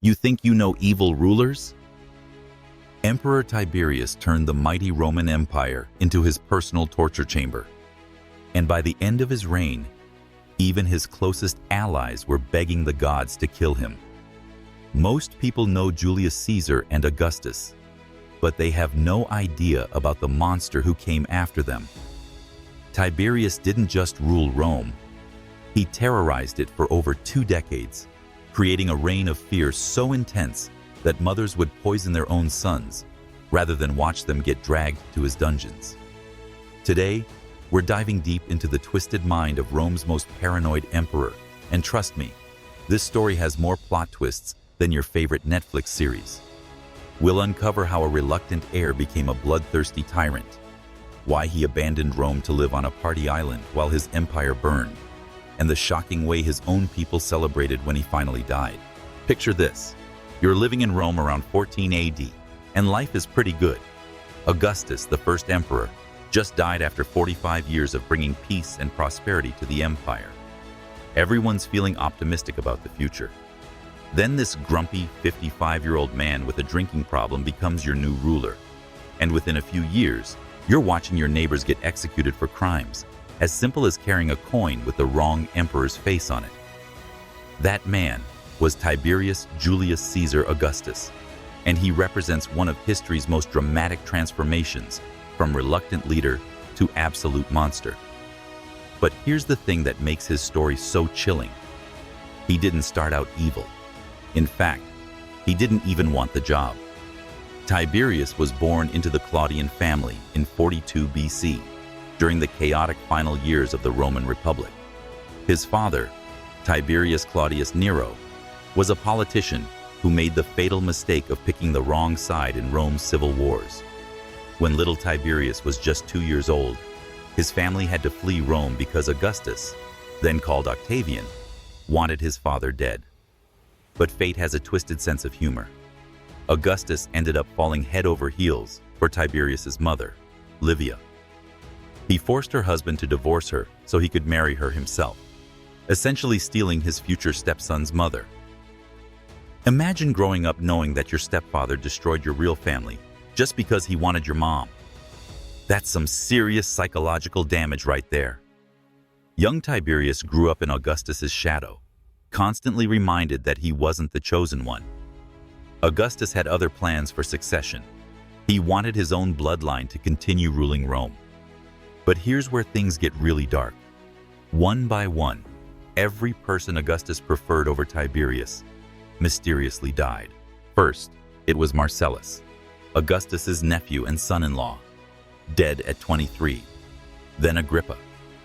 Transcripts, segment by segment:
You think you know evil rulers? Emperor Tiberius turned the mighty Roman Empire into his personal torture chamber. And by the end of his reign, even his closest allies were begging the gods to kill him. Most people know Julius Caesar and Augustus, but they have no idea about the monster who came after them. Tiberius didn't just rule Rome, he terrorized it for over 2 decades, creating a reign of fear so intense that mothers would poison their own sons rather than watch them get dragged to his dungeons. Today, we're diving deep into the twisted mind of Rome's most paranoid emperor, and trust me, this story has more plot twists than your favorite Netflix series. We'll uncover how a reluctant heir became a bloodthirsty tyrant, why he abandoned Rome to live on a party island while his empire burned, and the shocking way his own people celebrated when he finally died. Picture this. You're living in Rome around 14 AD, and life is pretty good. Augustus, the first emperor, just died after 45 years of bringing peace and prosperity to the empire. Everyone's feeling optimistic about the future. Then this grumpy 55-year-old man with a drinking problem becomes your new ruler. And within a few years, you're watching your neighbors get executed for crimes as simple as carrying a coin with the wrong emperor's face on it. That man was Tiberius Julius Caesar Augustus, and he represents one of history's most dramatic transformations, from reluctant leader to absolute monster. But here's the thing that makes his story so chilling. He didn't start out evil. In fact, he didn't even want the job. Tiberius was born into the Claudian family in 42 BC, during the chaotic final years of the Roman Republic. His father, Tiberius Claudius Nero, was a politician who made the fatal mistake of picking the wrong side in Rome's civil wars. When little Tiberius was just 2 years old, his family had to flee Rome because Augustus, then called Octavian, wanted his father dead. But fate has a twisted sense of humor. Augustus ended up falling head over heels for Tiberius's mother, Livia. He forced her husband to divorce her so he could marry her himself, essentially stealing his future stepson's mother. Imagine growing up knowing that your stepfather destroyed your real family just because he wanted your mom. That's some serious psychological damage right there. Young Tiberius grew up in Augustus's shadow, constantly reminded that he wasn't the chosen one. Augustus had other plans for succession. He wanted his own bloodline to continue ruling Rome. But here's where things get really dark. One by one, every person Augustus preferred over Tiberius mysteriously died. First, it was Marcellus, Augustus's nephew and son-in-law, dead at 23. Then Agrippa,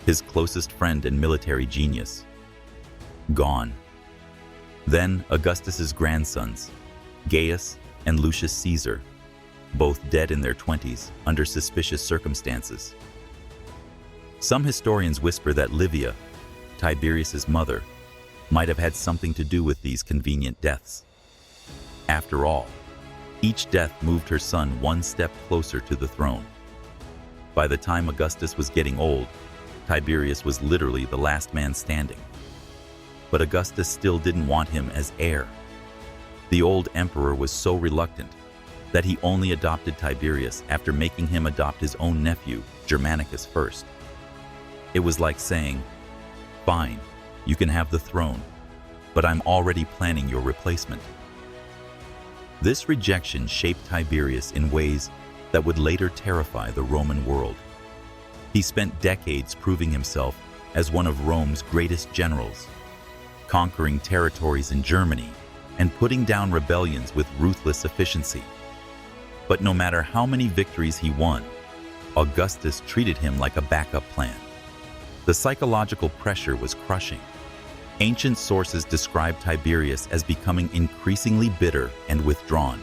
his closest friend and military genius, gone. Then Augustus's grandsons, Gaius and Lucius Caesar, both dead in their 20s under suspicious circumstances. Some historians whisper that Livia, Tiberius's mother, might have had something to do with these convenient deaths. After all, each death moved her son one step closer to the throne. By the time Augustus was getting old, Tiberius was literally the last man standing. But Augustus still didn't want him as heir. The old emperor was so reluctant that he only adopted Tiberius after making him adopt his own nephew, Germanicus, first. It was like saying, "Fine, you can have the throne, but I'm already planning your replacement." This rejection shaped Tiberius in ways that would later terrify the Roman world. He spent decades proving himself as one of Rome's greatest generals, conquering territories in Germany and putting down rebellions with ruthless efficiency. But no matter how many victories he won, Augustus treated him like a backup plan. The psychological pressure was crushing. Ancient sources describe Tiberius as becoming increasingly bitter and withdrawn.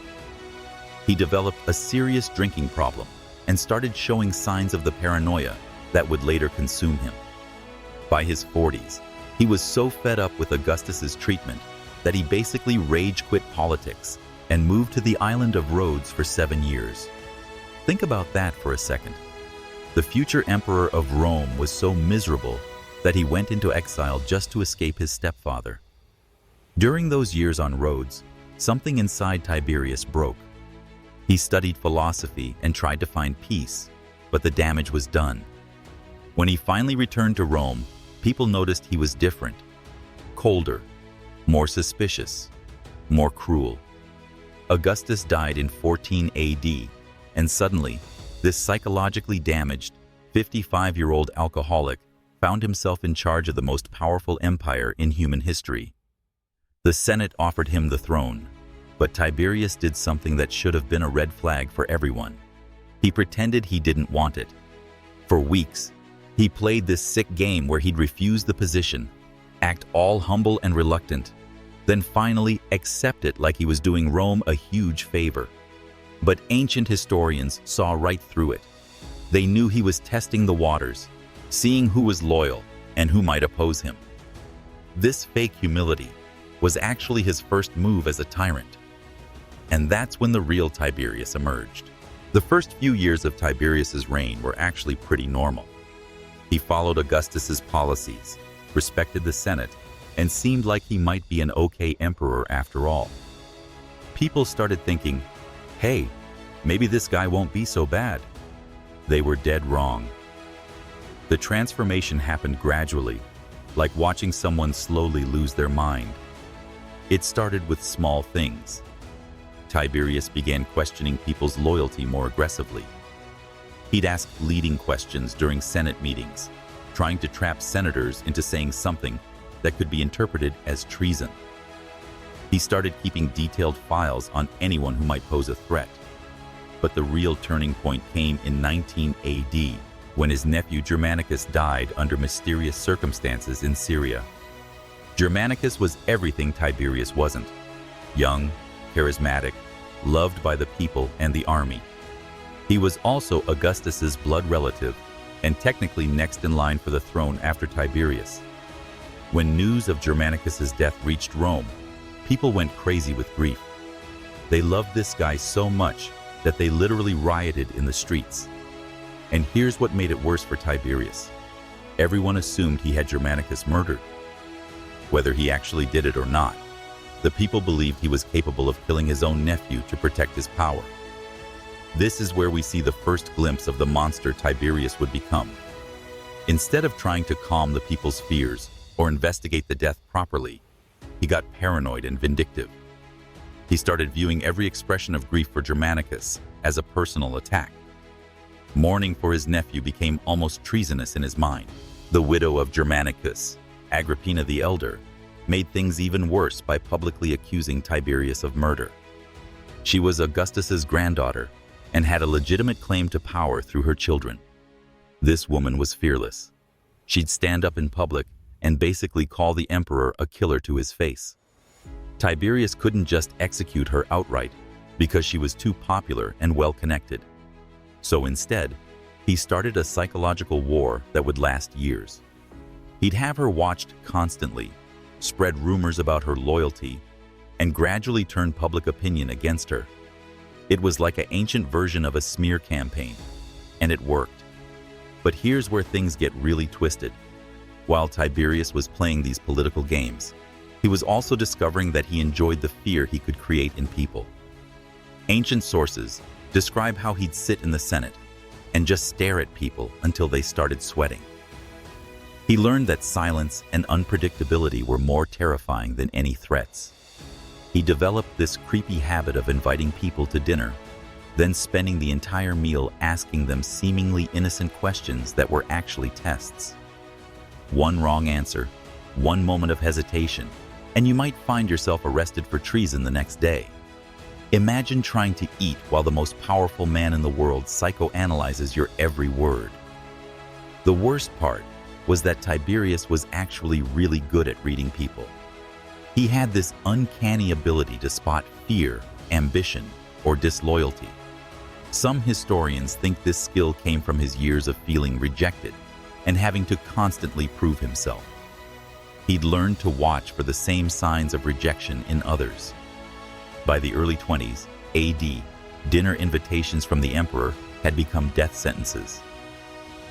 He developed a serious drinking problem and started showing signs of the paranoia that would later consume him. By his 40s, he was so fed up with Augustus's treatment that he basically rage-quit politics and moved to the island of Rhodes for 7 years. Think about that for a second. The future emperor of Rome was so miserable that he went into exile just to escape his stepfather. During those years on Rhodes, Something inside Tiberius broke. He studied philosophy and tried to find peace, but the damage was done. When he finally returned to Rome, people noticed he was different, colder, more suspicious, more cruel. Augustus died in 14 AD, and suddenly, this psychologically damaged, 55-year-old alcoholic found himself in charge of the most powerful empire in human history. The Senate offered him the throne, but Tiberius did something that should have been a red flag for everyone. He pretended he didn't want it. For weeks, he played this sick game where he'd refuse the position, act all humble and reluctant, then finally accept it like he was doing Rome a huge favor. But ancient historians saw right through it. They knew he was testing the waters, seeing who was loyal and who might oppose him. This fake humility was actually his first move as a tyrant. And that's when the real Tiberius emerged. The first few years of Tiberius's reign were actually pretty normal. He followed Augustus's policies, respected the Senate, and seemed like he might be an okay emperor after all. People started thinking, hey, maybe this guy won't be so bad. They were dead wrong. The transformation happened gradually, like watching someone slowly lose their mind. It started with small things. Tiberius began questioning people's loyalty more aggressively. He'd ask leading questions during Senate meetings, trying to trap senators into saying something that could be interpreted as treason. He started keeping detailed files on anyone who might pose a threat. But the real turning point came in 19 AD, when his nephew Germanicus died under mysterious circumstances in Syria. Germanicus was everything Tiberius wasn't: young, charismatic, loved by the people and the army. He was also Augustus's blood relative, and technically next in line for the throne after Tiberius. When news of Germanicus's death reached Rome, people went crazy with grief. They loved this guy so much that they literally rioted in the streets. And here's what made it worse for Tiberius. Everyone assumed he had Germanicus murdered. Whether he actually did it or not, the people believed he was capable of killing his own nephew to protect his power. This is where we see the first glimpse of the monster Tiberius would become. Instead of trying to calm the people's fears or investigate the death properly, he got paranoid and vindictive. He started viewing every expression of grief for Germanicus as a personal attack. Mourning for his nephew became almost treasonous in his mind. The widow of Germanicus, Agrippina the Elder, made things even worse by publicly accusing Tiberius of murder. She was Augustus's granddaughter and had a legitimate claim to power through her children. This woman was fearless. She'd stand up in public and basically call the emperor a killer to his face. Tiberius couldn't just execute her outright because she was too popular and well-connected. So instead, he started a psychological war that would last years. He'd have her watched constantly, spread rumors about her loyalty, and gradually turn public opinion against her. It was like an ancient version of a smear campaign, and it worked. But here's where things get really twisted. While Tiberius was playing these political games, he was also discovering that he enjoyed the fear he could create in people. Ancient sources describe how he'd sit in the Senate and just stare at people until they started sweating. He learned that silence and unpredictability were more terrifying than any threats. He developed this creepy habit of inviting people to dinner, then spending the entire meal asking them seemingly innocent questions that were actually tests. One wrong answer, one moment of hesitation, and you might find yourself arrested for treason the next day. Imagine trying to eat while the most powerful man in the world psychoanalyzes your every word. The worst part was that Tiberius was actually really good at reading people. He had this uncanny ability to spot fear, ambition, or disloyalty. Some historians think this skill came from his years of feeling rejected and having to constantly prove himself. He'd learned to watch for the same signs of rejection in others. By the early 20s AD, dinner invitations from the emperor had become death sentences.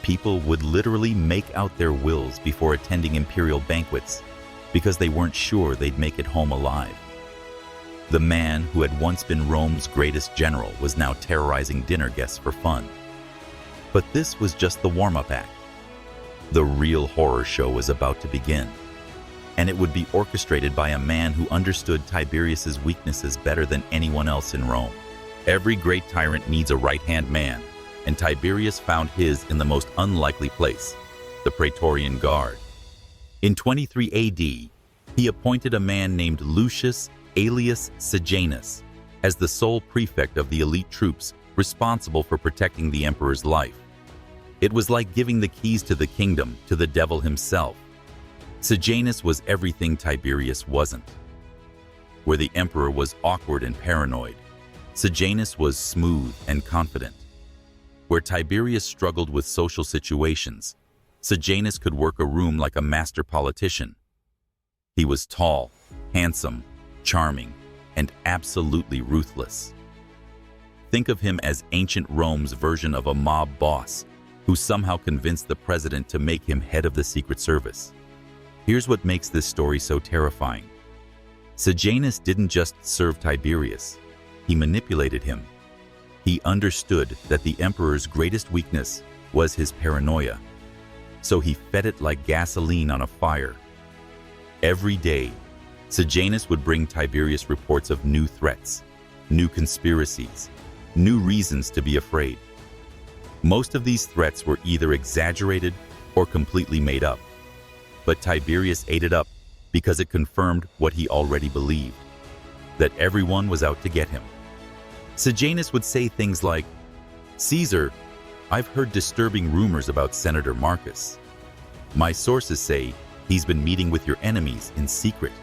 People would literally make out their wills before attending imperial banquets because they weren't sure they'd make it home alive. The man who had once been Rome's greatest general was now terrorizing dinner guests for fun. But this was just the warm-up act. The real horror show was about to begin, and it would be orchestrated by a man who understood Tiberius's weaknesses better than anyone else in Rome. Every great tyrant needs a right-hand man, and Tiberius found his in the most unlikely place, the Praetorian Guard. In 23 AD, he appointed a man named Lucius alias Sejanus as the sole prefect of the elite troops responsible for protecting the emperor's life. It was like giving the keys to the kingdom to the devil himself. Sejanus was everything Tiberius wasn't. Where the emperor was awkward and paranoid, Sejanus was smooth and confident. Where Tiberius struggled with social situations, Sejanus could work a room like a master politician. He was tall, handsome, charming, and absolutely ruthless. Think of him as ancient Rome's version of a mob boss who somehow convinced the president to make him head of the Secret Service. Here's what makes this story so terrifying. Sejanus didn't just serve Tiberius, he manipulated him. He understood that the emperor's greatest weakness was his paranoia, so he fed it like gasoline on a fire. Every day, Sejanus would bring Tiberius reports of new threats, new conspiracies, new reasons to be afraid. Most of these threats were either exaggerated or completely made up. But Tiberius ate it up because it confirmed what he already believed, that everyone was out to get him. Sejanus would say things like, "Caesar, I've heard disturbing rumors about Senator Marcus. My sources say he's been meeting with your enemies in secret."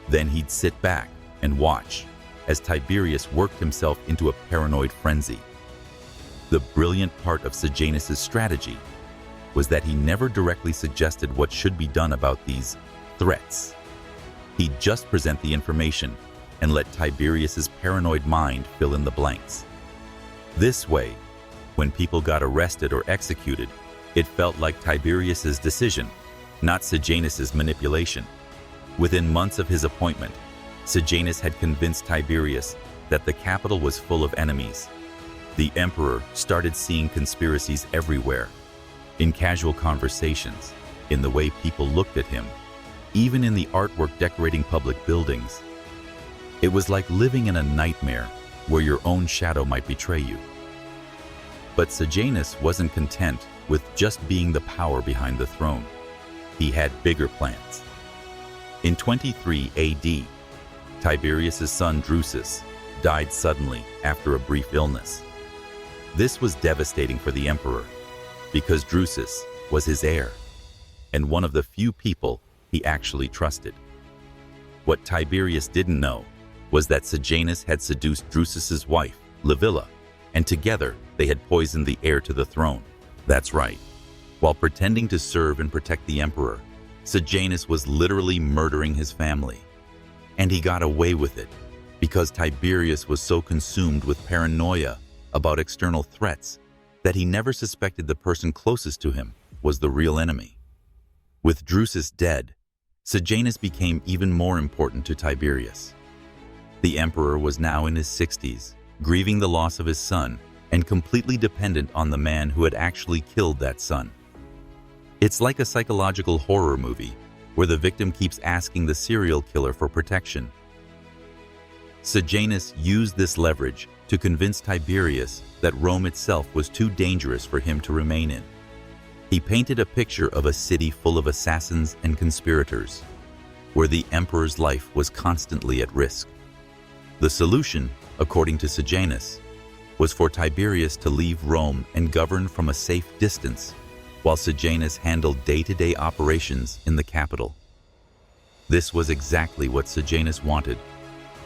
Then he'd sit back and watch as Tiberius worked himself into a paranoid frenzy. The brilliant part of Sejanus's strategy was that he never directly suggested what should be done about these threats. He'd just present the information and let Tiberius's paranoid mind fill in the blanks. This way, when people got arrested or executed, it felt like Tiberius's decision, not Sejanus's manipulation. Within months of his appointment, Sejanus had convinced Tiberius that the capital was full of enemies. The emperor started seeing conspiracies everywhere, in casual conversations, in the way people looked at him, even in the artwork decorating public buildings. It was like living in a nightmare where your own shadow might betray you. But Sejanus wasn't content with just being the power behind the throne. He had bigger plans. In 23 AD, Tiberius's son Drusus died suddenly after a brief illness. This was devastating for the emperor because Drusus was his heir and one of the few people he actually trusted. What Tiberius didn't know was that Sejanus had seduced Drusus's wife, Livilla, and together they had poisoned the heir to the throne. That's right. While pretending to serve and protect the emperor, Sejanus was literally murdering his family. And he got away with it because Tiberius was so consumed with paranoia about external threats that he never suspected the person closest to him was the real enemy. With Drusus dead, Sejanus became even more important to Tiberius. The emperor was now in his 60s, grieving the loss of his son and completely dependent on the man who had actually killed that son. It's like a psychological horror movie where the victim keeps asking the serial killer for protection. Sejanus used this leverage to convince Tiberius that Rome itself was too dangerous for him to remain in. He painted a picture of a city full of assassins and conspirators, where the emperor's life was constantly at risk. The solution, according to Sejanus, was for Tiberius to leave Rome and govern from a safe distance, while Sejanus handled day-to-day operations in the capital. This was exactly what Sejanus wanted,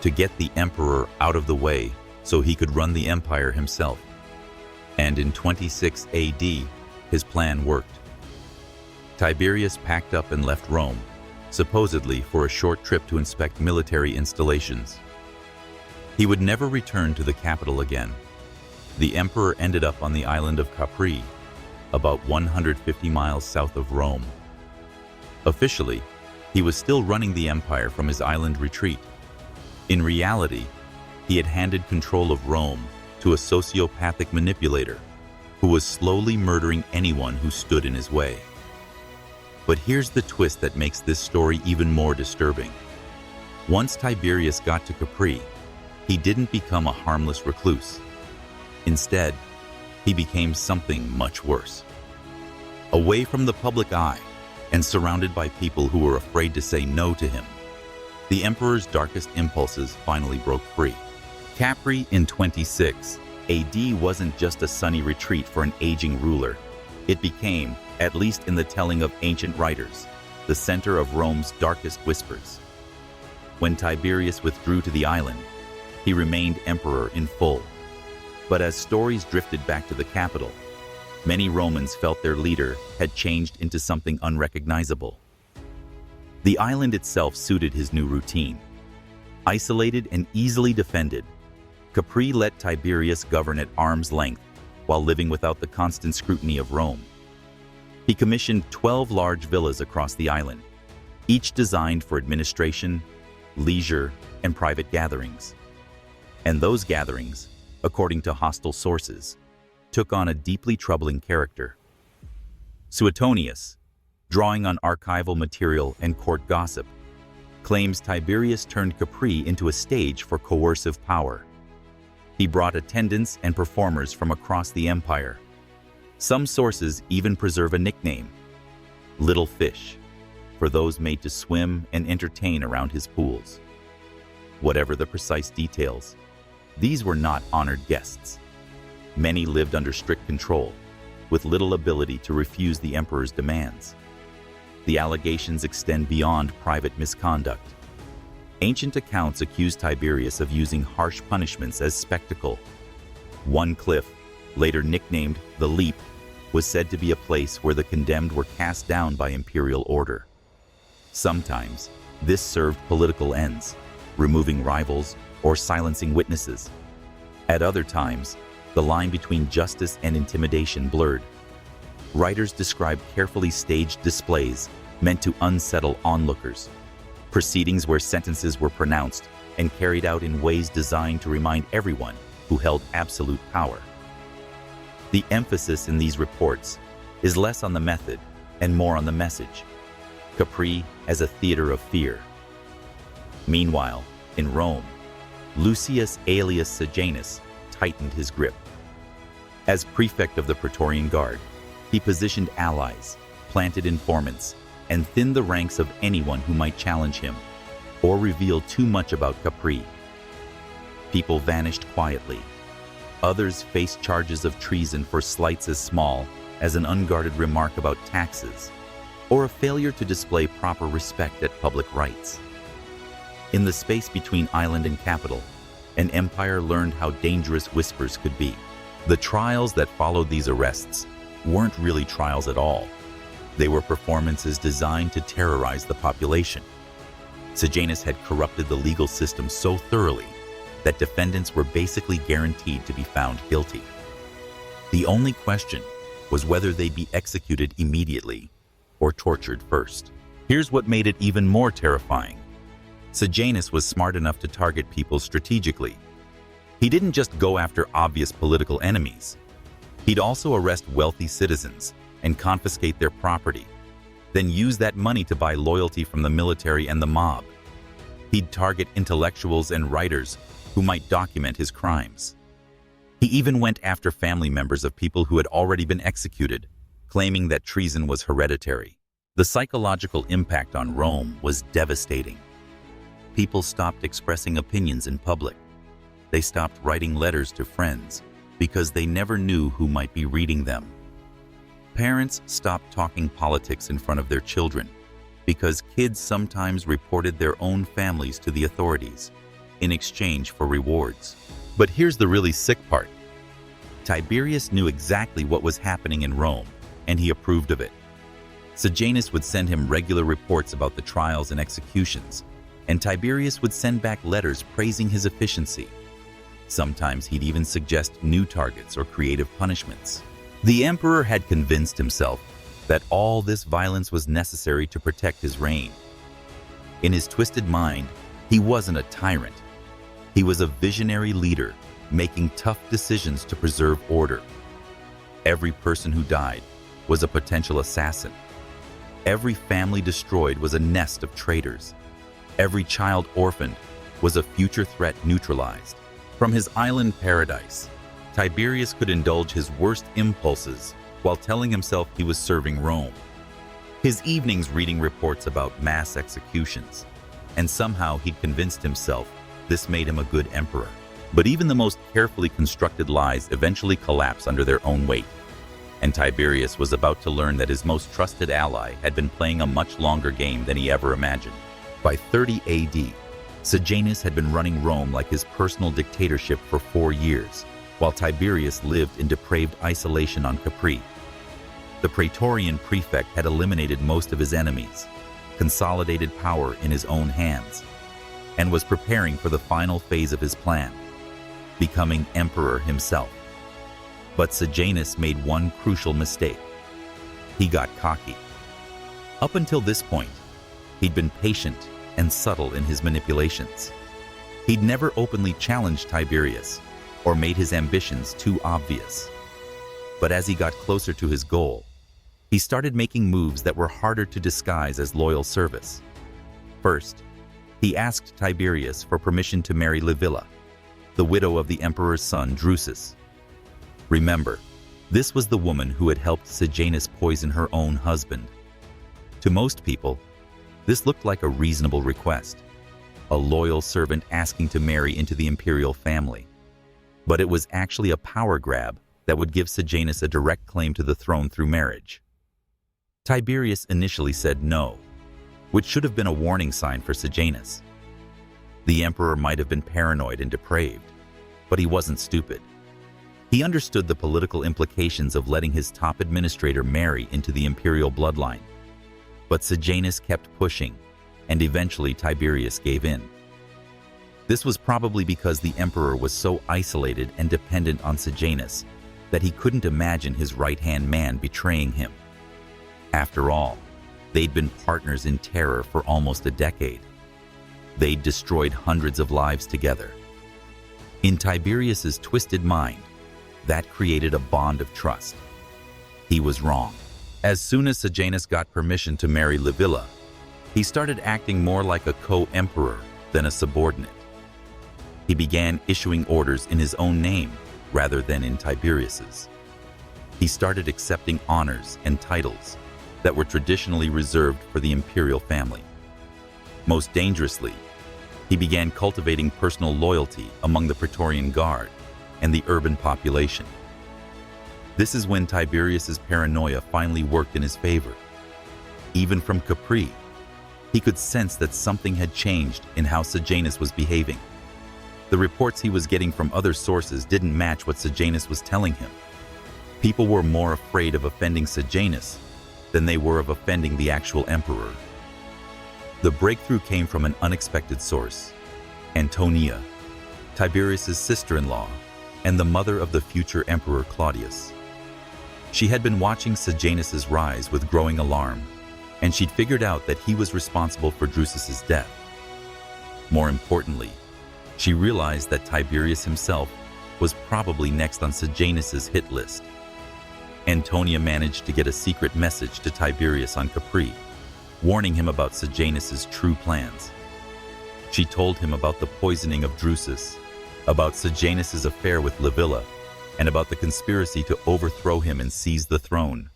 to get the emperor out of the way so he could run the empire himself. And in 26 AD, his plan worked. Tiberius packed up and left Rome, supposedly for a short trip to inspect military installations. He would never return to the capital again. The emperor ended up on the island of Capri, about 150 miles south of Rome. Officially, he was still running the empire from his island retreat, In reality, he had handed control of Rome to a sociopathic manipulator who was slowly murdering anyone who stood in his way. But here's the twist that makes this story even more disturbing. Once Tiberius got to Capri, he didn't become a harmless recluse. Instead, he became something much worse. Away from the public eye and surrounded by people who were afraid to say no to him, the emperor's darkest impulses finally broke free. Capri in 26 AD wasn't just a sunny retreat for an aging ruler. It became, at least in the telling of ancient writers, the center of Rome's darkest whispers. When Tiberius withdrew to the island, he remained emperor in full. But as stories drifted back to the capital, many Romans felt their leader had changed into something unrecognizable. The island itself suited his new routine. Isolated and easily defended, Capri let Tiberius govern at arm's length while living without the constant scrutiny of Rome. He commissioned 12 large villas across the island, each designed for administration, leisure, and private gatherings. And those gatherings, according to hostile sources, took on a deeply troubling character. Suetonius, drawing on archival material and court gossip, claims Tiberius turned Capri into a stage for coercive power. He brought attendants and performers from across the empire. Some sources even preserve a nickname, Little Fish, for those made to swim and entertain around his pools. Whatever the precise details, these were not honored guests. Many lived under strict control, with little ability to refuse the emperor's demands. The allegations extend beyond private misconduct. Ancient accounts accuse Tiberius of using harsh punishments as spectacle. One cliff, later nicknamed the Leap, was said to be a place where the condemned were cast down by imperial order. Sometimes, this served political ends, removing rivals or silencing witnesses. At other times, the line between justice and intimidation blurred. Writers describe carefully staged displays meant to unsettle onlookers, proceedings where sentences were pronounced and carried out in ways designed to remind everyone who held absolute power. The emphasis in these reports is less on the method and more on the message. Capri as a theater of fear. Meanwhile, in Rome, Lucius alias Sejanus tightened his grip. As prefect of the Praetorian Guard, he positioned allies, planted informants, and thinned the ranks of anyone who might challenge him or reveal too much about Capri. People vanished quietly. Others faced charges of treason for slights as small as an unguarded remark about taxes or a failure to display proper respect at public rites. In the space between island and capital, an empire learned how dangerous whispers could be. The trials that followed these arrests weren't really trials at all. They were performances designed to terrorize the population. Sejanus had corrupted the legal system so thoroughly that defendants were basically guaranteed to be found guilty. The only question was whether they'd be executed immediately or tortured first. Here's what made it even more terrifying. Sejanus was smart enough to target people strategically. He didn't just go after obvious political enemies. He'd also arrest wealthy citizens and confiscate their property, then use that money to buy loyalty from the military and the mob. He'd target intellectuals and writers who might document his crimes. He even went after family members of people who had already been executed, claiming that treason was hereditary. The psychological impact on Rome was devastating. People stopped expressing opinions in public. They stopped writing letters to friends because they never knew who might be reading them. Parents stopped talking politics in front of their children because kids sometimes reported their own families to the authorities in exchange for rewards. But here's the really sick part. Tiberius knew exactly what was happening in Rome, and he approved of it. Sejanus would send him regular reports about the trials and executions, and Tiberius would send back letters praising his efficiency. Sometimes he'd even suggest new targets or creative punishments. The emperor had convinced himself that all this violence was necessary to protect his reign. In his twisted mind, he wasn't a tyrant. He was a visionary leader, making tough decisions to preserve order. Every person who died was a potential assassin. Every family destroyed was a nest of traitors. Every child orphaned was a future threat neutralized. From his island paradise, Tiberius could indulge his worst impulses while telling himself he was serving Rome. His evenings reading reports about mass executions, and somehow he'd convinced himself this made him a good emperor. But even the most carefully constructed lies eventually collapse under their own weight, and Tiberius was about to learn that his most trusted ally had been playing a much longer game than he ever imagined. By 30 AD, Sejanus had been running Rome like his personal dictatorship for 4 years, while Tiberius lived in depraved isolation on Capri. The Praetorian prefect had eliminated most of his enemies, consolidated power in his own hands, and was preparing for the final phase of his plan, becoming emperor himself. But Sejanus made one crucial mistake. He got cocky. Up until this point, he'd been patient and subtle in his manipulations. He'd never openly challenged Tiberius or made his ambitions too obvious. But as he got closer to his goal, he started making moves that were harder to disguise as loyal service. First, he asked Tiberius for permission to marry Livilla, the widow of the emperor's son Drusus. Remember, this was the woman who had helped Sejanus poison her own husband. To most people, this looked like a reasonable request, a loyal servant asking to marry into the imperial family. But it was actually a power grab that would give Sejanus a direct claim to the throne through marriage. Tiberius initially said no, which should have been a warning sign for Sejanus. The emperor might have been paranoid and depraved, but he wasn't stupid. He understood the political implications of letting his top administrator marry into the imperial bloodline. But Sejanus kept pushing, and eventually Tiberius gave in. This was probably because the emperor was so isolated and dependent on Sejanus that he couldn't imagine his right-hand man betraying him. After all, they'd been partners in terror for almost a decade. They'd destroyed hundreds of lives together. In Tiberius's twisted mind, that created a bond of trust. He was wrong. As soon as Sejanus got permission to marry Livilla, he started acting more like a co-emperor than a subordinate. He began issuing orders in his own name rather than in Tiberius's. He started accepting honors and titles that were traditionally reserved for the imperial family. Most dangerously, he began cultivating personal loyalty among the Praetorian Guard and the urban population. This is when Tiberius's paranoia finally worked in his favor. Even from Capri, he could sense that something had changed in how Sejanus was behaving. The reports he was getting from other sources didn't match what Sejanus was telling him. People were more afraid of offending Sejanus than they were of offending the actual emperor. The breakthrough came from an unexpected source: Antonia, Tiberius's sister-in-law and the mother of the future Emperor Claudius. She had been watching Sejanus's rise with growing alarm, and she'd figured out that he was responsible for Drusus's death. More importantly, she realized that Tiberius himself was probably next on Sejanus's hit list. Antonia managed to get a secret message to Tiberius on Capri, warning him about Sejanus's true plans. She told him about the poisoning of Drusus, about Sejanus's affair with Livilla, and about the conspiracy to overthrow him and seize the throne.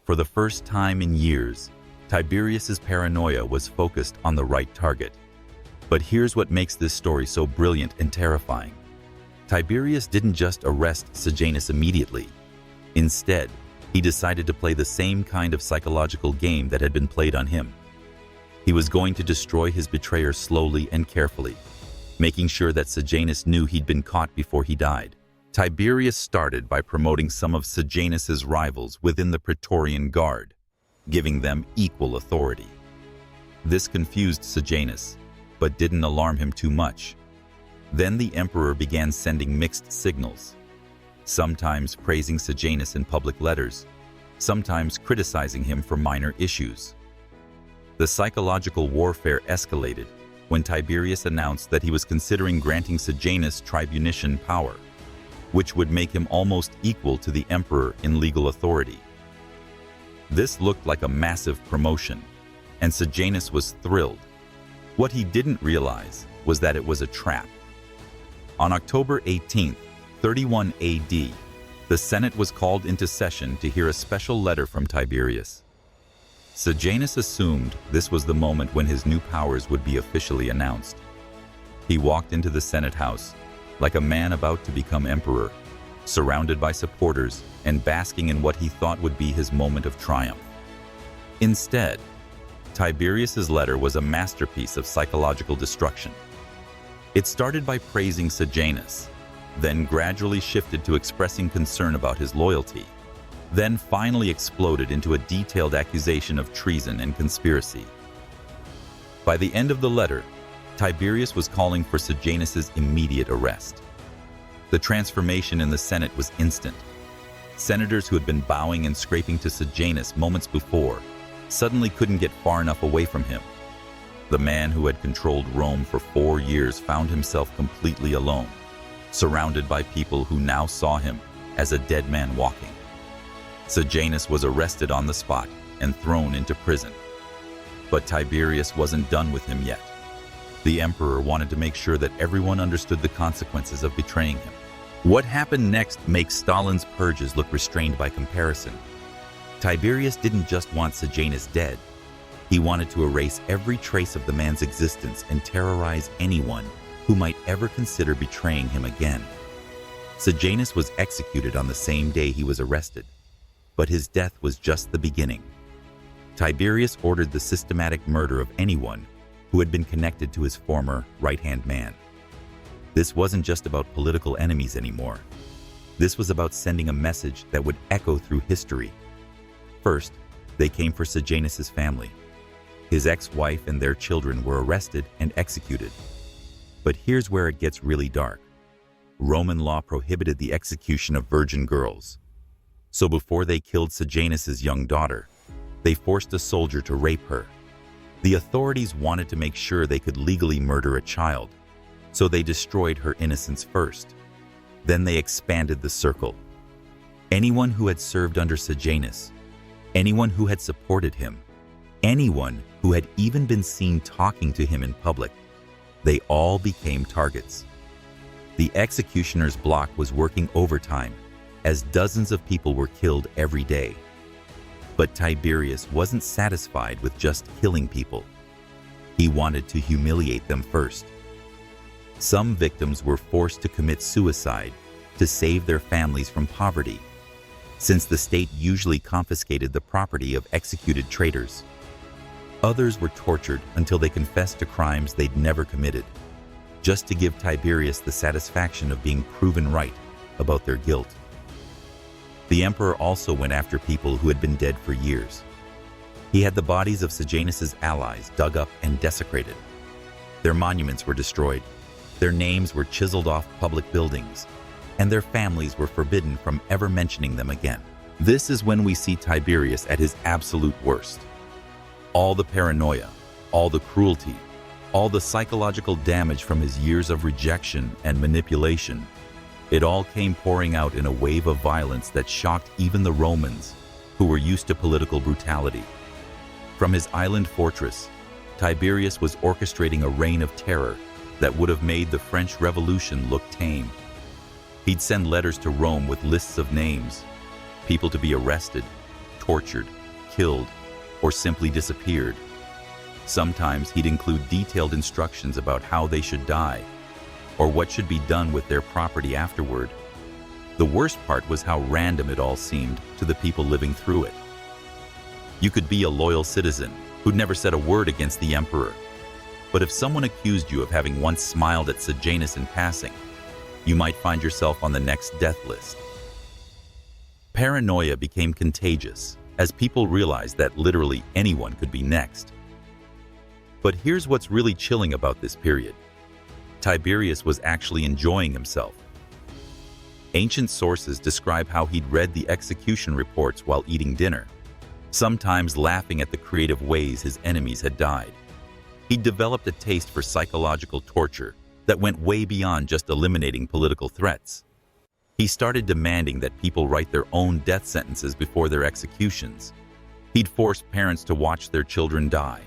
For the first time in years, Tiberius's paranoia was focused on the right target. But here's what makes this story so brilliant and terrifying. Tiberius didn't just arrest Sejanus immediately. Instead, he decided to play the same kind of psychological game that had been played on him. He was going to destroy his betrayer slowly and carefully, making sure that Sejanus knew he'd been caught before he died. Tiberius started by promoting some of Sejanus's rivals within the Praetorian Guard, giving them equal authority. This confused Sejanus, but didn't alarm him too much. Then the emperor began sending mixed signals, sometimes praising Sejanus in public letters, sometimes criticizing him for minor issues. The psychological warfare escalated, when Tiberius announced that he was considering granting Sejanus tribunician power, which would make him almost equal to the emperor in legal authority. This looked like a massive promotion, and Sejanus was thrilled. What he didn't realize was that it was a trap. On October 18, 31 AD, the Senate was called into session to hear a special letter from Tiberius. Sejanus assumed this was the moment when his new powers would be officially announced. He walked into the Senate House like a man about to become emperor, surrounded by supporters and basking in what he thought would be his moment of triumph. Instead, Tiberius's letter was a masterpiece of psychological destruction. It started by praising Sejanus, then gradually shifted to expressing concern about his loyalty, then finally exploded into a detailed accusation of treason and conspiracy. By the end of the letter, Tiberius was calling for Sejanus's immediate arrest. The transformation in the Senate was instant. Senators who had been bowing and scraping to Sejanus moments before suddenly couldn't get far enough away from him. The man who had controlled Rome for 4 years found himself completely alone, surrounded by people who now saw him as a dead man walking. Sejanus was arrested on the spot and thrown into prison. But Tiberius wasn't done with him yet. The emperor wanted to make sure that everyone understood the consequences of betraying him. What happened next makes Stalin's purges look restrained by comparison. Tiberius didn't just want Sejanus dead. He wanted to erase every trace of the man's existence and terrorize anyone who might ever consider betraying him again. Sejanus was executed on the same day he was arrested, but his death was just the beginning. Tiberius ordered the systematic murder of anyone who had been connected to his former right-hand man. This wasn't just about political enemies anymore. This was about sending a message that would echo through history. First, they came for Sejanus's family. His ex-wife and their children were arrested and executed. But here's where it gets really dark. Roman law prohibited the execution of virgin girls. So before they killed Sejanus's young daughter, they forced a soldier to rape her. The authorities wanted to make sure they could legally murder a child, so they destroyed her innocence first. Then they expanded the circle. Anyone who had served under Sejanus, anyone who had supported him, anyone who had even been seen talking to him in public, they all became targets. The executioner's block was working overtime as dozens of people were killed every day. But Tiberius wasn't satisfied with just killing people. He wanted to humiliate them first. Some victims were forced to commit suicide to save their families from poverty, since the state usually confiscated the property of executed traitors. Others were tortured until they confessed to crimes they'd never committed, just to give Tiberius the satisfaction of being proven right about their guilt. The emperor also went after people who had been dead for years. He had the bodies of Sejanus's allies dug up and desecrated. Their monuments were destroyed, their names were chiseled off public buildings, and their families were forbidden from ever mentioning them again. This is when we see Tiberius at his absolute worst. All the paranoia, all the cruelty, all the psychological damage from his years of rejection and manipulation, it all came pouring out in a wave of violence that shocked even the Romans, who were used to political brutality. From his island fortress, Tiberius was orchestrating a reign of terror that would have made the French Revolution look tame. He'd send letters to Rome with lists of names, people to be arrested, tortured, killed, or simply disappeared. Sometimes he'd include detailed instructions about how they should die, or what should be done with their property afterward. The worst part was how random it all seemed to the people living through it. You could be a loyal citizen who'd never said a word against the emperor, but if someone accused you of having once smiled at Sejanus in passing, you might find yourself on the next death list. Paranoia became contagious as people realized that literally anyone could be next. But here's what's really chilling about this period. Tiberius was actually enjoying himself. Ancient sources describe how he'd read the execution reports while eating dinner, sometimes laughing at the creative ways his enemies had died. He developed a taste for psychological torture that went way beyond just eliminating political threats. He started demanding that people write their own death sentences before their executions. He'd force parents to watch their children die,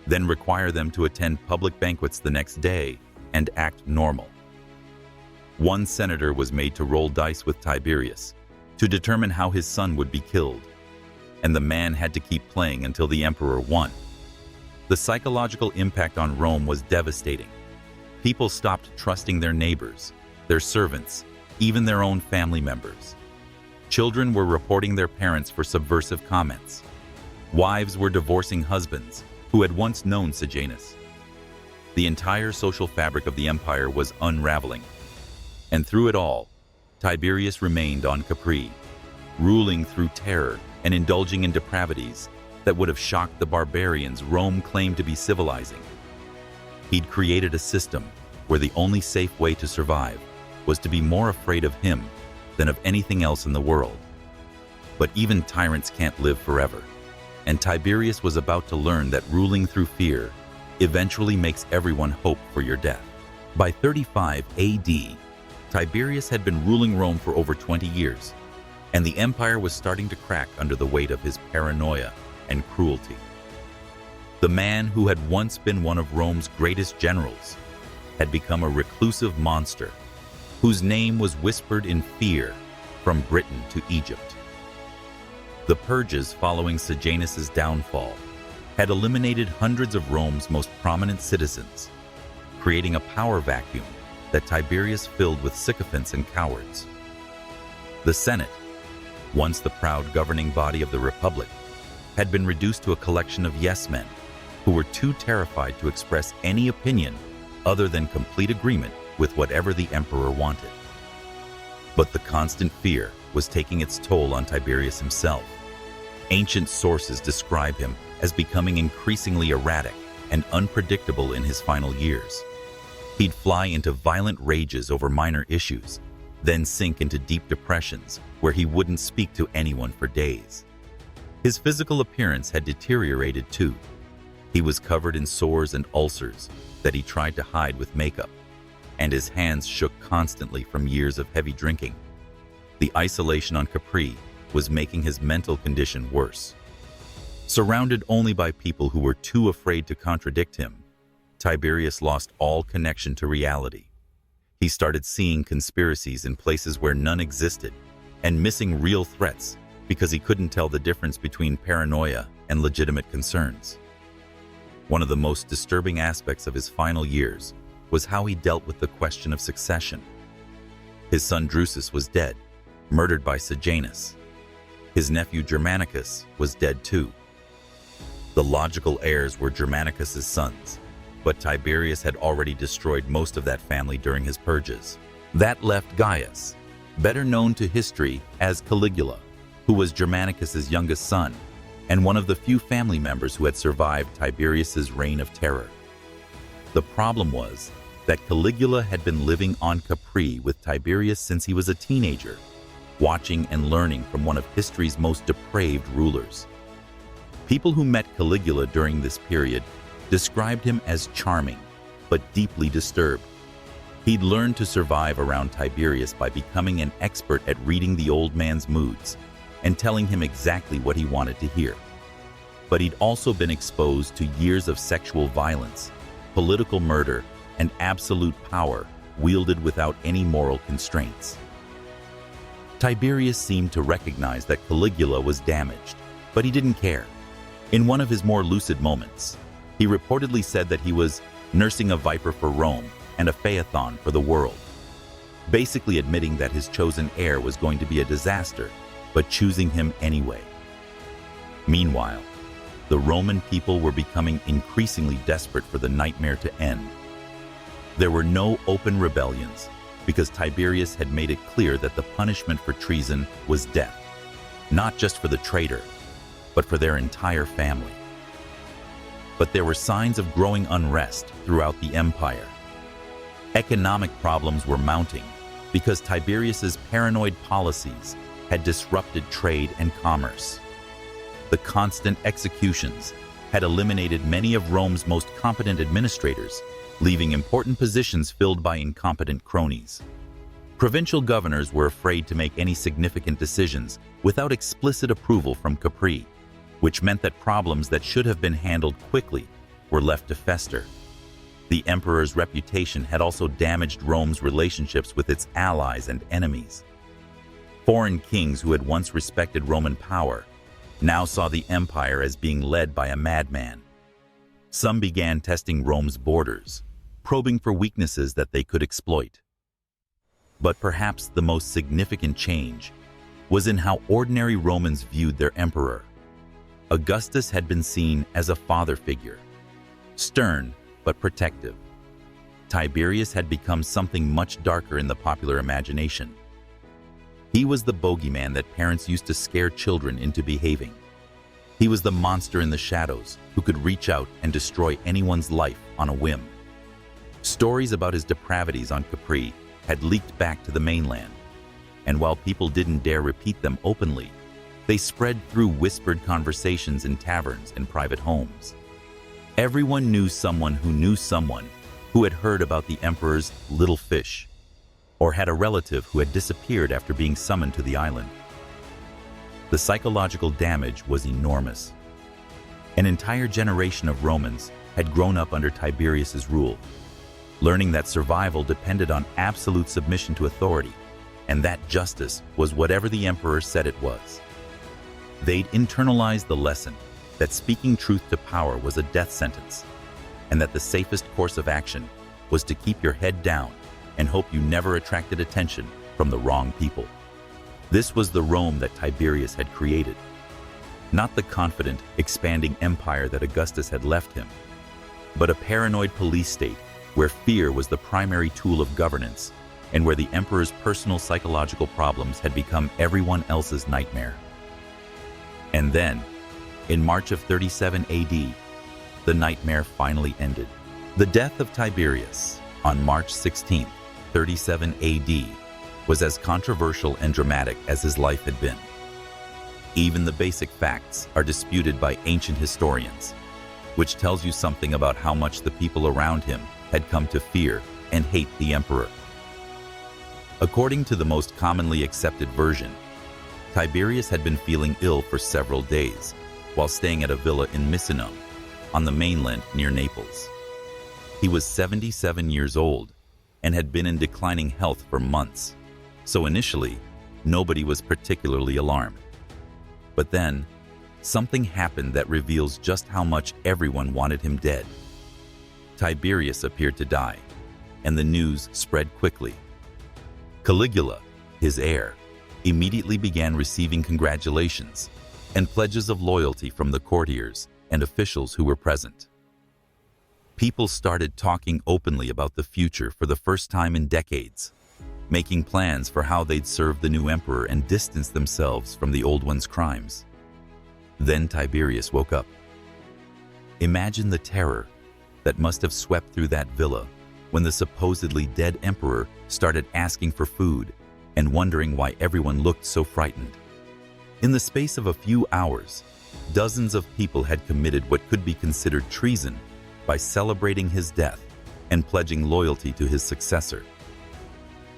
then require them to attend public banquets the next day and act normal. One senator was made to roll dice with Tiberius to determine how his son would be killed, and the man had to keep playing until the emperor won. The psychological impact on Rome was devastating. People stopped trusting their neighbors, their servants, even their own family members. Children were reporting their parents for subversive comments. Wives were divorcing husbands who had once known Sejanus. The entire social fabric of the empire was unraveling. And through it all, Tiberius remained on Capri, ruling through terror and indulging in depravities that would have shocked the barbarians Rome claimed to be civilizing. He'd created a system where the only safe way to survive was to be more afraid of him than of anything else in the world. But even tyrants can't live forever, and Tiberius was about to learn that ruling through fear eventually makes everyone hope for your death. By 35 AD, Tiberius had been ruling Rome for over 20 years, and the empire was starting to crack under the weight of his paranoia and cruelty. The man who had once been one of Rome's greatest generals had become a reclusive monster whose name was whispered in fear from Britain to Egypt. The purges following Sejanus' downfall had eliminated hundreds of Rome's most prominent citizens, creating a power vacuum that Tiberius filled with sycophants and cowards. The Senate, once the proud governing body of the Republic, had been reduced to a collection of yes-men who were too terrified to express any opinion other than complete agreement with whatever the emperor wanted. But the constant fear was taking its toll on Tiberius himself. Ancient sources describe him as becoming increasingly erratic and unpredictable in his final years. He'd fly into violent rages over minor issues, then sink into deep depressions where he wouldn't speak to anyone for days. His physical appearance had deteriorated too. He was covered in sores and ulcers that he tried to hide with makeup, and his hands shook constantly from years of heavy drinking. The isolation on Capri was making his mental condition worse. Surrounded only by people who were too afraid to contradict him, Tiberius lost all connection to reality. He started seeing conspiracies in places where none existed and missing real threats because he couldn't tell the difference between paranoia and legitimate concerns. One of the most disturbing aspects of his final years was how he dealt with the question of succession. His son Drusus was dead, murdered by Sejanus. His nephew Germanicus was dead too. The logical heirs were Germanicus's sons, but Tiberius had already destroyed most of that family during his purges. That left Gaius, better known to history as Caligula, who was Germanicus's youngest son and one of the few family members who had survived Tiberius's reign of terror. The problem was that Caligula had been living on Capri with Tiberius since he was a teenager, watching and learning from one of history's most depraved rulers. People who met Caligula during this period described him as charming, but deeply disturbed. He'd learned to survive around Tiberius by becoming an expert at reading the old man's moods and telling him exactly what he wanted to hear. But he'd also been exposed to years of sexual violence, political murder, and absolute power wielded without any moral constraints. Tiberius seemed to recognize that Caligula was damaged, but he didn't care. In one of his more lucid moments, he reportedly said that he was nursing a viper for Rome and a phaeton for the world, basically admitting that his chosen heir was going to be a disaster, but choosing him anyway. Meanwhile, the Roman people were becoming increasingly desperate for the nightmare to end. There were no open rebellions because Tiberius had made it clear that the punishment for treason was death, not just for the traitor, but for their entire family. But there were signs of growing unrest throughout the empire. Economic problems were mounting because Tiberius's paranoid policies had disrupted trade and commerce. The constant executions had eliminated many of Rome's most competent administrators, leaving important positions filled by incompetent cronies. Provincial governors were afraid to make any significant decisions without explicit approval from Capri, which meant that problems that should have been handled quickly were left to fester. The emperor's reputation had also damaged Rome's relationships with its allies and enemies. Foreign kings who had once respected Roman power now saw the empire as being led by a madman. Some began testing Rome's borders, probing for weaknesses that they could exploit. But perhaps the most significant change was in how ordinary Romans viewed their emperor. Augustus had been seen as a father figure, stern but protective. Tiberius had become something much darker in the popular imagination. He was the bogeyman that parents used to scare children into behaving. He was the monster in the shadows who could reach out and destroy anyone's life on a whim. Stories about his depravities on Capri had leaked back to the mainland, and while people didn't dare repeat them openly, they spread through whispered conversations in taverns and private homes. Everyone knew someone who had heard about the emperor's little fish, or had a relative who had disappeared after being summoned to the island. The psychological damage was enormous. An entire generation of Romans had grown up under Tiberius's rule, learning that survival depended on absolute submission to authority, and that justice was whatever the emperor said it was. They'd internalized the lesson that speaking truth to power was a death sentence, and that the safest course of action was to keep your head down and hope you never attracted attention from the wrong people. This was the Rome that Tiberius had created, not the confident, expanding empire that Augustus had left him, but a paranoid police state where fear was the primary tool of governance and where the emperor's personal psychological problems had become everyone else's nightmare. And then, in March of 37 AD, the nightmare finally ended. The death of Tiberius on March 16, 37 AD, was as controversial and dramatic as his life had been. Even the basic facts are disputed by ancient historians, which tells you something about how much the people around him had come to fear and hate the emperor. According to the most commonly accepted version, Tiberius had been feeling ill for several days while staying at a villa in Misenum, on the mainland near Naples. He was 77 years old and had been in declining health for months, so initially, nobody was particularly alarmed. But then, something happened that reveals just how much everyone wanted him dead. Tiberius appeared to die, and the news spread quickly. Caligula, his heir, immediately began receiving congratulations and pledges of loyalty from the courtiers and officials who were present. People started talking openly about the future for the first time in decades, making plans for how they'd serve the new emperor and distance themselves from the old one's crimes. Then Tiberius woke up. Imagine the terror that must have swept through that villa when the supposedly dead emperor started asking for food and wondering why everyone looked so frightened. In the space of a few hours, dozens of people had committed what could be considered treason by celebrating his death and pledging loyalty to his successor.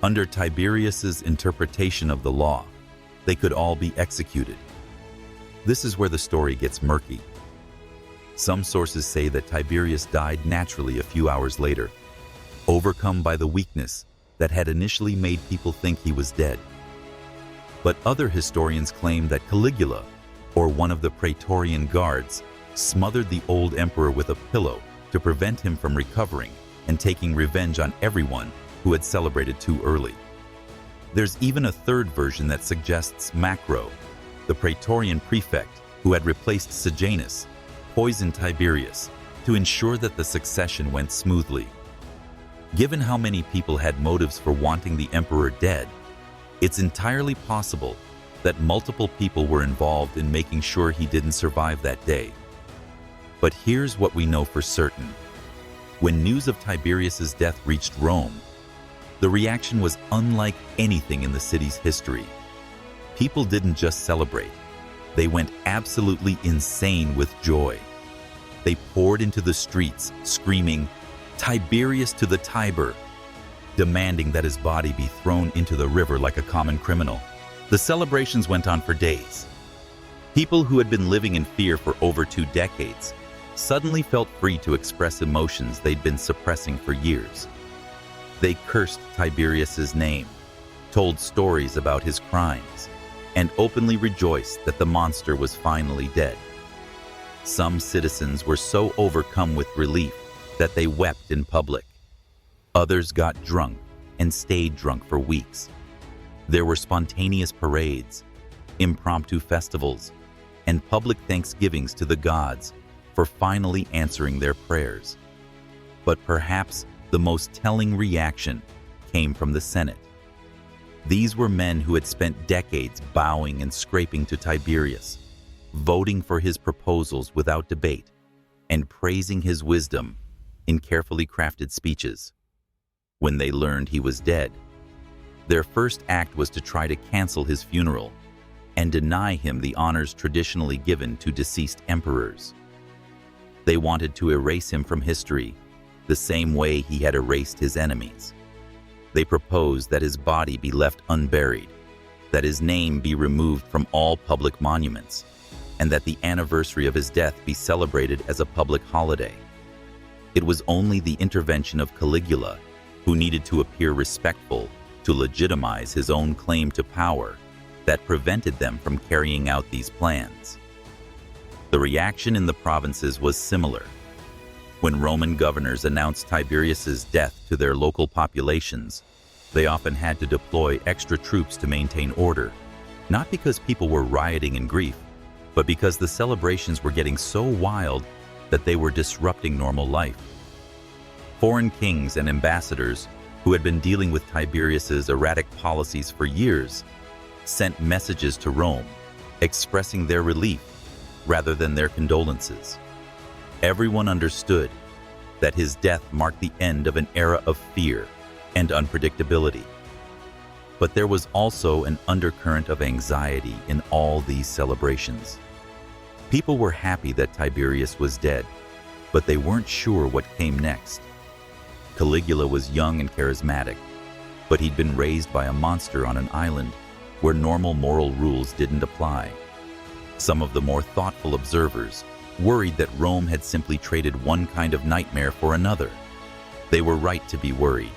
Under Tiberius's interpretation of the law, they could all be executed. This is where the story gets murky. Some sources say that Tiberius died naturally a few hours later, overcome by the weakness that had initially made people think he was dead. But other historians claim that Caligula, or one of the Praetorian guards, smothered the old emperor with a pillow to prevent him from recovering and taking revenge on everyone who had celebrated too early. There's even a third version that suggests Macro, the Praetorian prefect who had replaced Sejanus, poisoned Tiberius to ensure that the succession went smoothly. Given how many people had motives for wanting the emperor dead, it's entirely possible that multiple people were involved in making sure he didn't survive that day. But here's what we know for certain. When news of Tiberius's death reached Rome, the reaction was unlike anything in the city's history. People didn't just celebrate, they went absolutely insane with joy. They poured into the streets, screaming, "Tiberius to the Tiber!" demanding that his body be thrown into the river like a common criminal. The celebrations went on for days. People who had been living in fear for over 2 decades suddenly felt free to express emotions they'd been suppressing for years. They cursed Tiberius's name, told stories about his crimes, and openly rejoiced that the monster was finally dead. Some citizens were so overcome with relief that they wept in public. Others got drunk and stayed drunk for weeks. There were spontaneous parades, impromptu festivals, and public thanksgivings to the gods for finally answering their prayers. But perhaps the most telling reaction came from the Senate. These were men who had spent decades bowing and scraping to Tiberius, voting for his proposals without debate, and praising his wisdom in carefully crafted speeches. When they learned he was dead, their first act was to try to cancel his funeral and deny him the honors traditionally given to deceased emperors. They wanted to erase him from history the same way he had erased his enemies. They proposed that his body be left unburied, that his name be removed from all public monuments, and that the anniversary of his death be celebrated as a public holiday. It was only the intervention of Caligula, who needed to appear respectful to legitimize his own claim to power, that prevented them from carrying out these plans. The reaction in the provinces was similar. When Roman governors announced Tiberius's death to their local populations, they often had to deploy extra troops to maintain order, not because people were rioting in grief, but because the celebrations were getting so wild that they were disrupting normal life. Foreign kings and ambassadors, who had been dealing with Tiberius's erratic policies for years, sent messages to Rome, expressing their relief rather than their condolences. Everyone understood that his death marked the end of an era of fear and unpredictability. But there was also an undercurrent of anxiety in all these celebrations. People were happy that Tiberius was dead, but they weren't sure what came next. Caligula was young and charismatic, but he'd been raised by a monster on an island where normal moral rules didn't apply. Some of the more thoughtful observers worried that Rome had simply traded one kind of nightmare for another. They were right to be worried.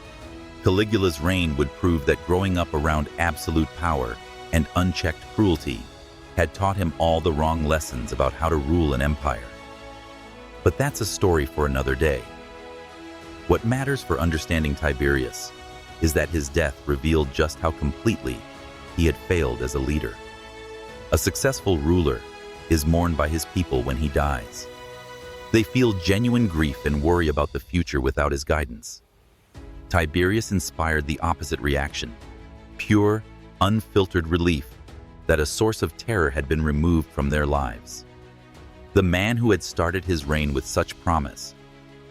Caligula's reign would prove that growing up around absolute power and unchecked cruelty had taught him all the wrong lessons about how to rule an empire. But that's a story for another day. What matters for understanding Tiberius is that his death revealed just how completely he had failed as a leader. A successful ruler is mourned by his people when he dies. They feel genuine grief and worry about the future without his guidance. Tiberius inspired the opposite reaction, pure, unfiltered relief that a source of terror had been removed from their lives. The man who had started his reign with such promise,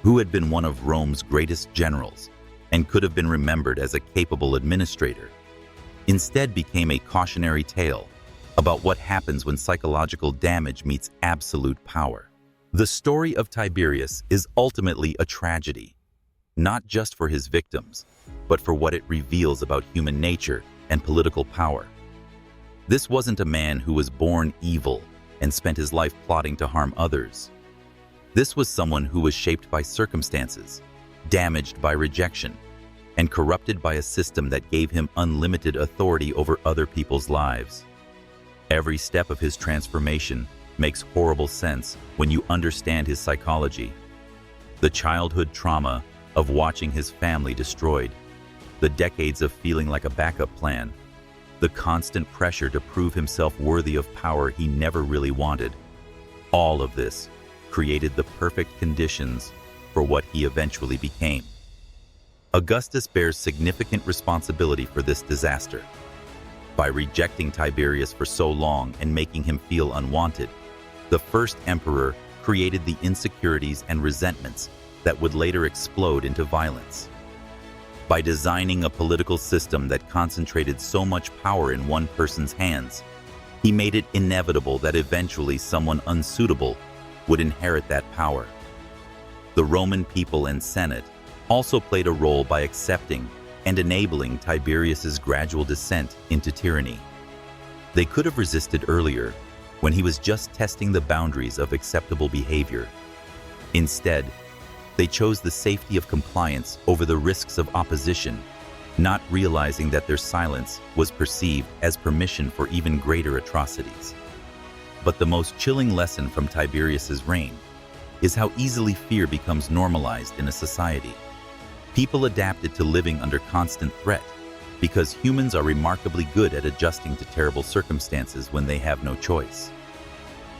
who had been one of Rome's greatest generals and could have been remembered as a capable administrator, instead became a cautionary tale about what happens when psychological damage meets absolute power. The story of Tiberius is ultimately a tragedy, not just for his victims, but for what it reveals about human nature and political power. This wasn't a man who was born evil and spent his life plotting to harm others. This was someone who was shaped by circumstances, damaged by rejection, and corrupted by a system that gave him unlimited authority over other people's lives. Every step of his transformation makes horrible sense when you understand his psychology. The childhood trauma of watching his family destroyed, the decades of feeling like a backup plan, the constant pressure to prove himself worthy of power he never really wanted. All of this created the perfect conditions for what he eventually became. Augustus bears significant responsibility for this disaster. By rejecting Tiberius for so long and making him feel unwanted, the first emperor created the insecurities and resentments that would later explode into violence. By designing a political system that concentrated so much power in one person's hands, he made it inevitable that eventually someone unsuitable would inherit that power. The Roman people and Senate also played a role by accepting and enabling Tiberius's gradual descent into tyranny. They could have resisted earlier, when he was just testing the boundaries of acceptable behavior. Instead, they chose the safety of compliance over the risks of opposition, not realizing that their silence was perceived as permission for even greater atrocities. But the most chilling lesson from Tiberius's reign is how easily fear becomes normalized in a society. People adapted to living under constant threat because humans are remarkably good at adjusting to terrible circumstances when they have no choice.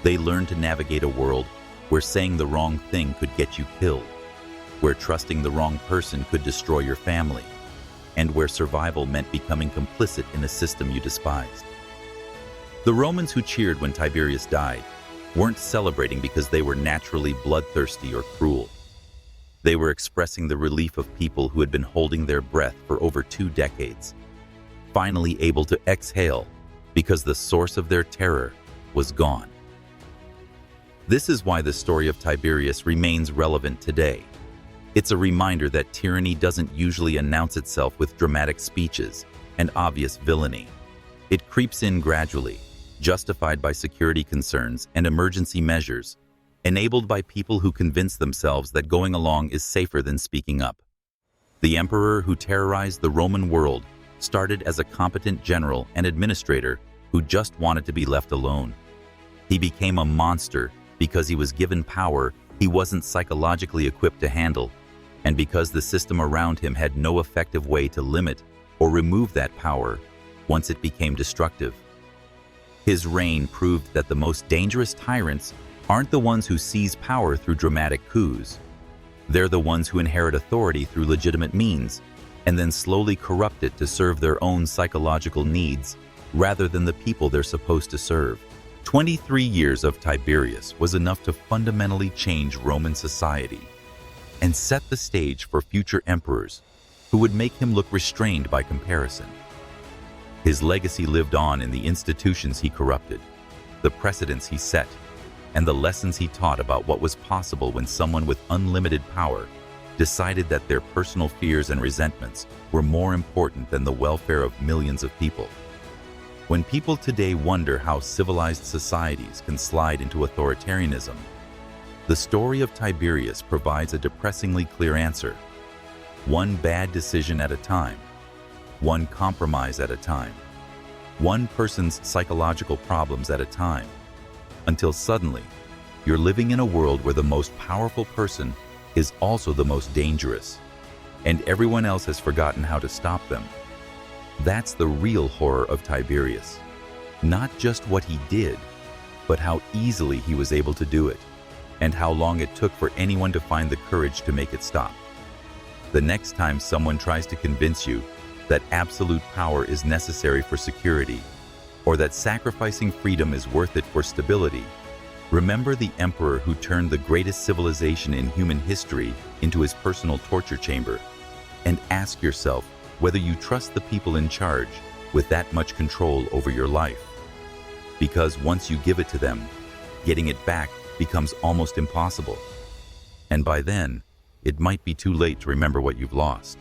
They learned to navigate a world where saying the wrong thing could get you killed, where trusting the wrong person could destroy your family, and where survival meant becoming complicit in a system you despised. The Romans who cheered when Tiberius died weren't celebrating because they were naturally bloodthirsty or cruel. They were expressing the relief of people who had been holding their breath for over 2 decades, finally able to exhale because the source of their terror was gone. This is why the story of Tiberius remains relevant today. It's a reminder that tyranny doesn't usually announce itself with dramatic speeches and obvious villainy. It creeps in gradually, justified by security concerns and emergency measures, enabled by people who convince themselves that going along is safer than speaking up. The emperor who terrorized the Roman world started as a competent general and administrator who just wanted to be left alone. He became a monster because he was given power he wasn't psychologically equipped to handle, and because the system around him had no effective way to limit or remove that power once it became destructive. His reign proved that the most dangerous tyrants aren't the ones who seize power through dramatic coups. They're the ones who inherit authority through legitimate means and then slowly corrupt it to serve their own psychological needs rather than the people they're supposed to serve. 23 years of Tiberius was enough to fundamentally change Roman society and set the stage for future emperors who would make him look restrained by comparison. His legacy lived on in the institutions he corrupted, the precedents he set, and the lessons he taught about what was possible when someone with unlimited power decided that their personal fears and resentments were more important than the welfare of millions of people. When people today wonder how civilized societies can slide into authoritarianism, the story of Tiberius provides a depressingly clear answer. One bad decision at a time, one compromise at a time, one person's psychological problems at a time, until suddenly, you're living in a world where the most powerful person is also the most dangerous, and everyone else has forgotten how to stop them. That's the real horror of Tiberius. Not just what he did, but how easily he was able to do it, and how long it took for anyone to find the courage to make it stop. The next time someone tries to convince you that absolute power is necessary for security, or that sacrificing freedom is worth it for stability, remember the emperor who turned the greatest civilization in human history into his personal torture chamber, and ask yourself whether you trust the people in charge with that much control over your life. Because once you give it to them, getting it back becomes almost impossible. And by then, it might be too late to remember what you've lost.